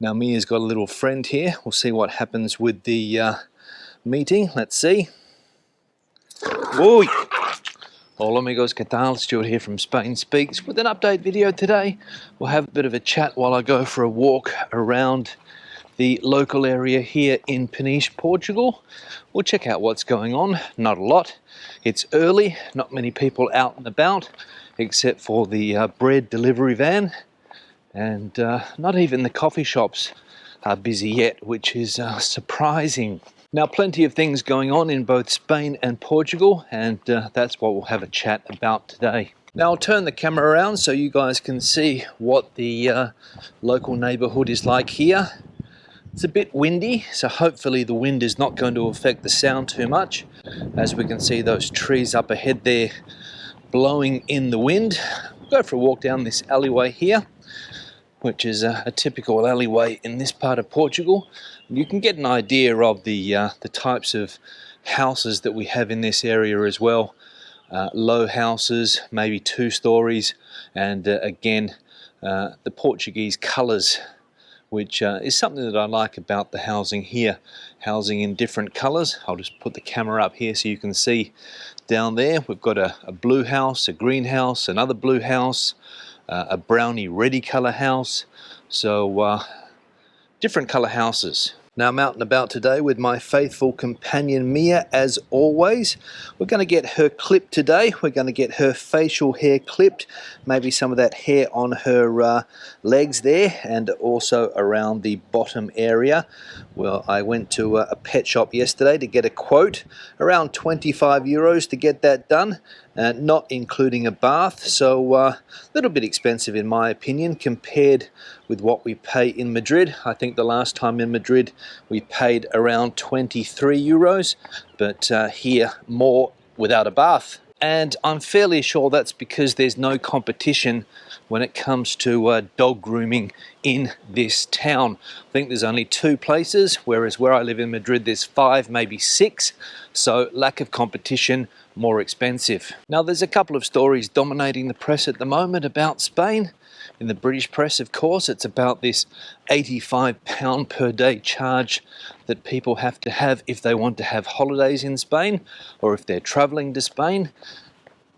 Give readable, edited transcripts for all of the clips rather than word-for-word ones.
Now Mia's got a little friend here. We'll see what happens with the meeting. Let's see. Oi! Hola amigos, ¿qué tal? Stuart here from Spain Speaks with an update video today. We'll have a bit of a chat while I go for a walk around the local area here in Peniche, Portugal. We'll check out what's going on. Not a lot. It's early, not many people out and about, except for the bread delivery van. And not even the coffee shops are busy yet, which is surprising. Now, plenty of things going on in both Spain and Portugal, and that's what we'll have a chat about today. Now, I'll turn the camera around so you guys can see what the local neighborhood is like here. It's a bit windy, so hopefully the wind is not going to affect the sound too much. As we can see those trees up ahead there blowing in the wind. We'll go for a walk down this alleyway here, which is a typical alleyway in this part of Portugal. You can get an idea of the types of houses that we have in this area as well. Low houses, maybe 2 stories, and again, the Portuguese colours, which is something that I like about the housing here. Housing in different colours. I'll just put the camera up here so you can see down there. We've got a blue house, a green house, another blue house, a browny reddy colour house, so different colour houses. Now I'm out and about today with my faithful companion Mia, as always. We're going to get her clipped today. We're going to get her facial hair clipped, maybe some of that hair on her legs there, and also around the bottom area. Well, I went to a pet shop yesterday to get a quote, around 25 euros to get that done, not including a bath, so a little bit expensive in my opinion compared with what we pay in Madrid. I think the last time in Madrid we paid around 23 euros, but here more without a bath. And I'm fairly sure that's because there's no competition when it comes to dog grooming in this town. I think there's only 2 places, whereas where I live in Madrid there's 5, maybe 6. So lack of competition, more expensive. Now there's a couple of stories dominating the press at the moment about Spain. In the British press, of course, it's about this £85 per day charge that people have to have if they want to have holidays in Spain or if they're travelling to Spain.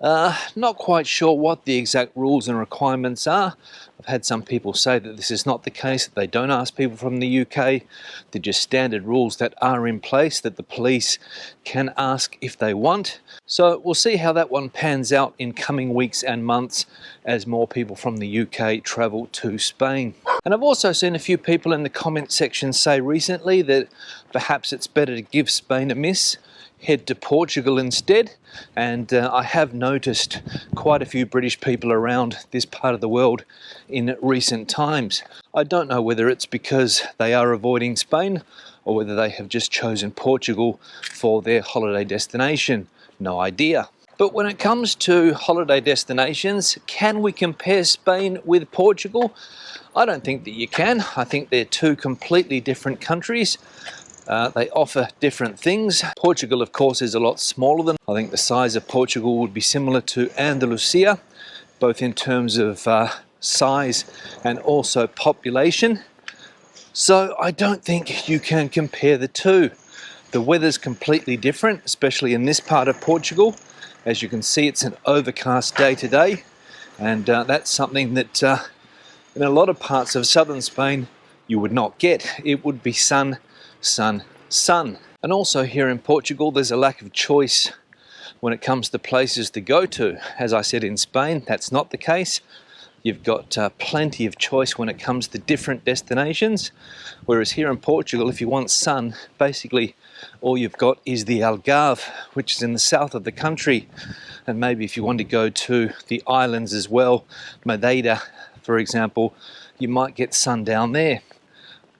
Not quite sure what the exact rules and requirements are. I've had some people say that this is not the case, that they don't ask people from the UK. They're just standard rules that are in place that the police can ask if they want. So we'll see how that one pans out in coming weeks and months as more people from the UK travel to Spain. And I've also seen a few people in the comment section say recently that perhaps it's better to give Spain a miss, head to Portugal instead, and I have noticed quite a few British people around this part of the world in recent times. I don't know whether it's because they are avoiding Spain or whether they have just chosen Portugal for their holiday destination. No idea. But when it comes to holiday destinations, can we compare Spain with Portugal? I don't think that you can. I think they're 2 completely different countries. They offer different things. Portugal, of course, is a lot smaller than. I think the size of Portugal would be similar to Andalusia, both in terms of size and also population. So I don't think you can compare the 2. The weather's completely different, especially in this part of Portugal. As you can see, it's an overcast day today, and that's something that in a lot of parts of southern Spain you would not get. It would be sun, sun, sun. And also here in Portugal there's a lack of choice when it comes to places to go to. As I said, in Spain that's not the case. You've got plenty of choice when it comes to different destinations, whereas here in Portugal, if you want sun, basically all you've got is the Algarve, which is in the south of the country, and maybe if you want to go to the islands as well, Madeira for example, you might get sun down there.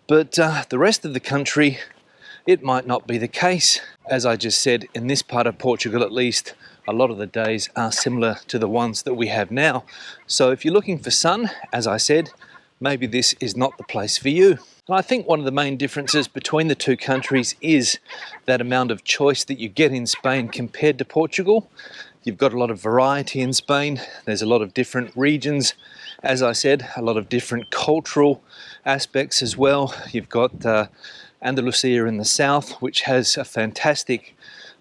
But the rest of the country, it might not be the case. As I just said, in this part of Portugal at least, a lot of the days are similar to the ones that we have now. So if you're looking for sun, as I said, maybe this is not the place for you. And I think one of the main differences between the two countries is that amount of choice that you get in Spain compared to Portugal. You've got a lot of variety in Spain. There's a lot of different regions. As I said, a lot of different cultural aspects as well. You've got Andalusia in the south, which has a fantastic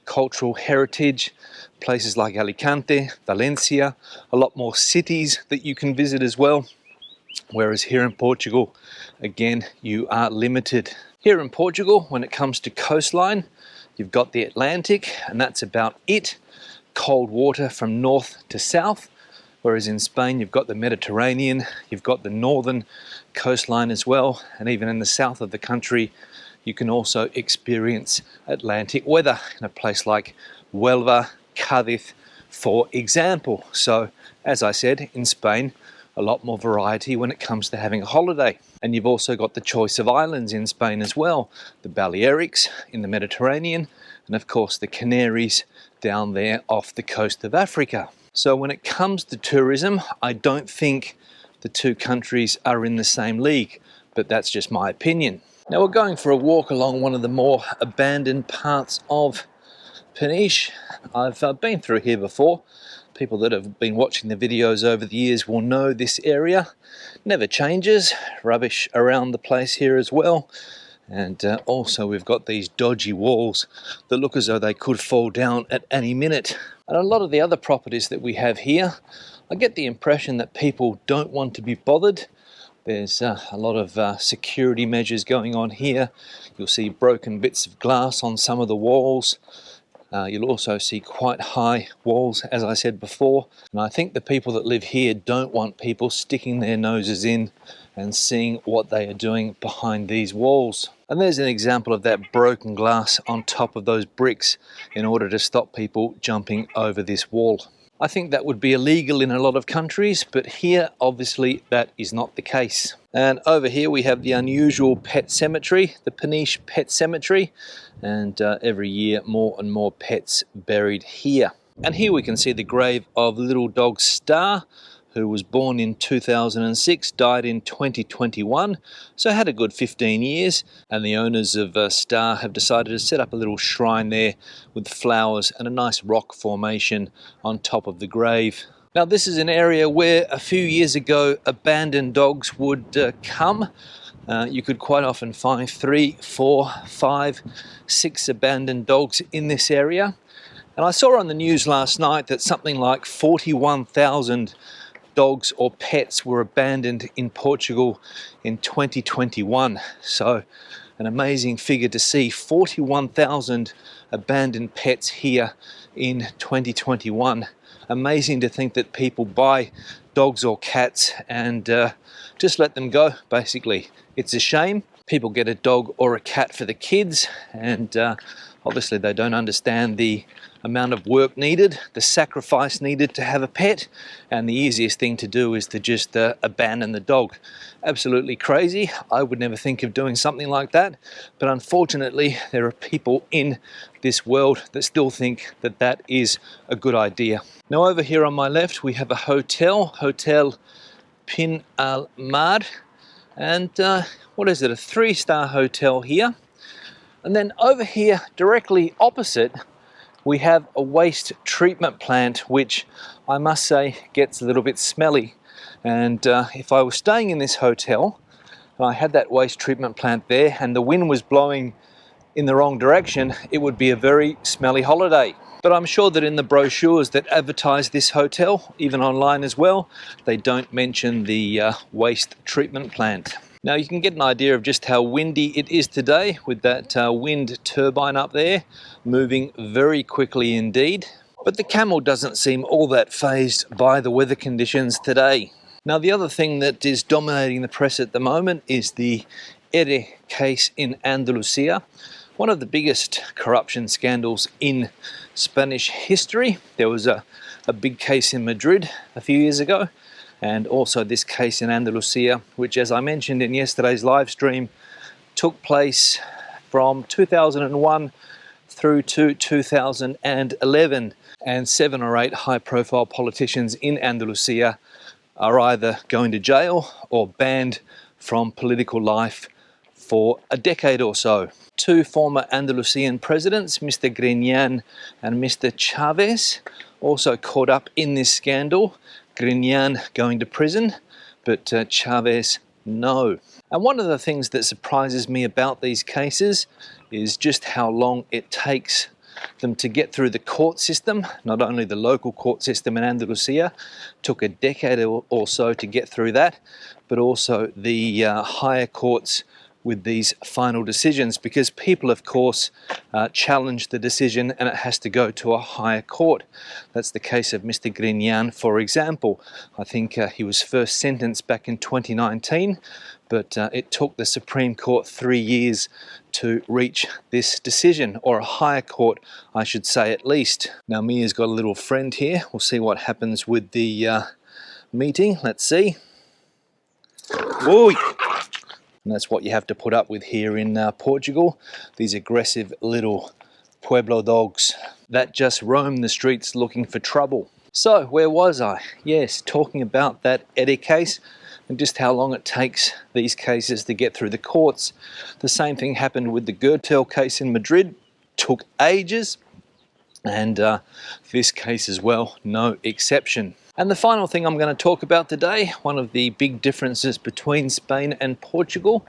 cultural heritage. Places like Alicante, Valencia, a lot more cities that you can visit as well. Whereas here in Portugal, again, you are limited. Here in Portugal, when it comes to coastline, you've got the Atlantic, and that's about it. Cold water from north to south. Whereas in Spain, you've got the Mediterranean, you've got the northern coastline as well, and even in the south of the country, you can also experience Atlantic weather in a place like Huelva, Cádiz, for example. So, as I said, in Spain, a lot more variety when it comes to having a holiday. And you've also got the choice of islands in Spain as well. The Balearics in the Mediterranean, and of course the Canaries down there off the coast of Africa. So when it comes to tourism, I don't think the two countries are in the same league, but that's just my opinion. Now we're going for a walk along one of the more abandoned parts of Peniche. I've been through here before. People that have been watching the videos over the years will know this area never changes. Rubbish around the place here as well. And also we've got these dodgy walls that look as though they could fall down at any minute. And a lot of the other properties that we have here, I get the impression that people don't want to be bothered. There's a lot of security measures going on here. You'll see broken bits of glass on some of the walls. You'll also see quite high walls, as I said before. And I think the people that live here don't want people sticking their noses in and seeing what they are doing behind these walls. And there's an example of that broken glass on top of those bricks in order to stop people jumping over this wall. I think that would be illegal in a lot of countries, but here, obviously, that is not the case. And over here we have the unusual pet cemetery, the Peniche Pet Cemetery, and every year more and more pets buried here. And here we can see the grave of little dog Star, who was born in 2006, died in 2021, so had a good 15 years. And the owners of Star have decided to set up a little shrine there with flowers and a nice rock formation on top of the grave. Now this is an area where a few years ago abandoned dogs would come. You could quite often find 3, 4, 5, 6 abandoned dogs in this area. And I saw on the news last night that something like 41,000 dogs or pets were abandoned in Portugal in 2021. So an amazing figure to see, 41,000 abandoned pets here in 2021. Amazing to think that people buy dogs or cats and just let them go, basically. It's a shame. People get a dog or a cat for the kids, and obviously they don't understand the amount of work needed, the sacrifice needed to have a pet, and the easiest thing to do is to just abandon the dog. Absolutely crazy. I would never think of doing something like that, but unfortunately there are people in this world that still think that that is a good idea. Now over here on my left we have a hotel, Hotel Pin Al Mar, and what is it, a 3-star hotel here. And then over here directly opposite we have a waste treatment plant, which I must say gets a little bit smelly. And if I was staying in this hotel and I had that waste treatment plant there and the wind was blowing in the wrong direction, it would be a very smelly holiday. But I'm sure that in the brochures that advertise this hotel, even online as well, they don't mention the waste treatment plant. Now you can get an idea of just how windy it is today with that wind turbine up there moving very quickly indeed. But the camel doesn't seem all that fazed by the weather conditions today. Now the other thing that is dominating the press at the moment is the ERE case in Andalusia. One of the biggest corruption scandals in Spanish history. There was a big case in Madrid a few years ago, and also this case in Andalusia, which, as I mentioned in yesterday's live stream, took place from 2001 through to 2011, and 7 or 8 high-profile politicians in Andalusia are either going to jail or banned from political life for a decade or so. Two former Andalusian presidents, Mr. Griñán and Mr. Chavez, also caught up in this scandal. Griñán going to prison, but Chavez no. And one of the things that surprises me about these cases is just how long it takes them to get through the court system. Not only the local court system in Andalusia took a decade or so to get through that, but also the higher courts with these final decisions, because people, of course, challenge the decision and it has to go to a higher court. That's the case of Mr. Griñán, for example. I think he was first sentenced back in 2019, but it took the Supreme Court 3 years to reach this decision, or a higher court, I should say, at least. Now, Mia's got a little friend here. We'll see what happens with the meeting. Let's see. Whoa! And that's what you have to put up with here in Portugal. These aggressive little Pueblo dogs that just roam the streets looking for trouble. So, where was I? Yes, talking about that Ede case and just how long it takes these cases to get through the courts. The same thing happened with the Gürtel case in Madrid. Took ages. And this case as well, no exception. And the final thing I'm going to talk about today, one of the big differences between Spain and Portugal,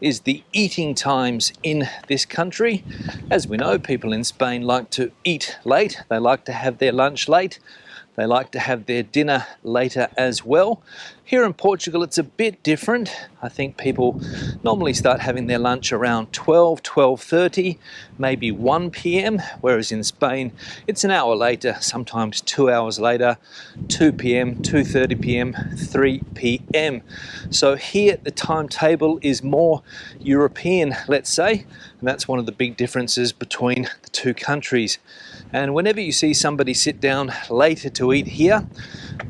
is the eating times in this country. As we know, people in Spain like to eat late. They like to have their lunch late. They like to have their dinner later as well. Here in Portugal, it's a bit different. I think people normally start having their lunch around 12, 12:30, maybe 1 p.m, whereas in Spain, it's an hour later, sometimes 2 hours later, 2 p.m, 2:30 p.m, 3 p.m. So here, the timetable is more European, let's say, and that's one of the big differences between the two countries. And whenever you see somebody sit down later to eat here,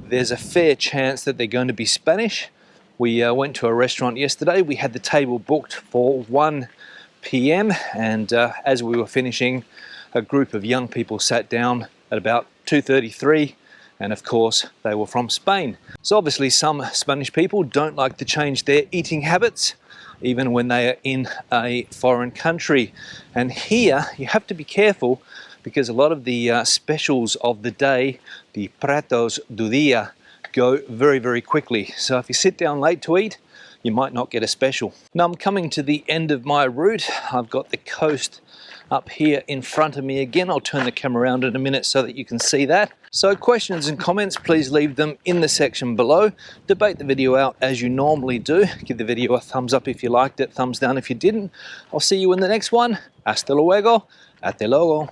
there's a fair chance that they're going to be Spanish. We went to a restaurant yesterday. We had the table booked for 1 p.m. and as we were finishing, a group of young people sat down at about 2:33, and of course they were from Spain. So obviously some Spanish people don't like to change their eating habits even when they are in a foreign country. And here you have to be careful, because a lot of the specials of the day, the pratos do dia, go very, very quickly. So if you sit down late to eat, you might not get a special. Now I'm coming to the end of my route. I've got the coast up here in front of me again. I'll turn the camera around in a minute so that you can see that. So questions and comments, please leave them in the section below. Debate the video out as you normally do. Give the video a thumbs up if you liked it, thumbs down if you didn't. I'll see you in the next one. Hasta luego. Hasta luego.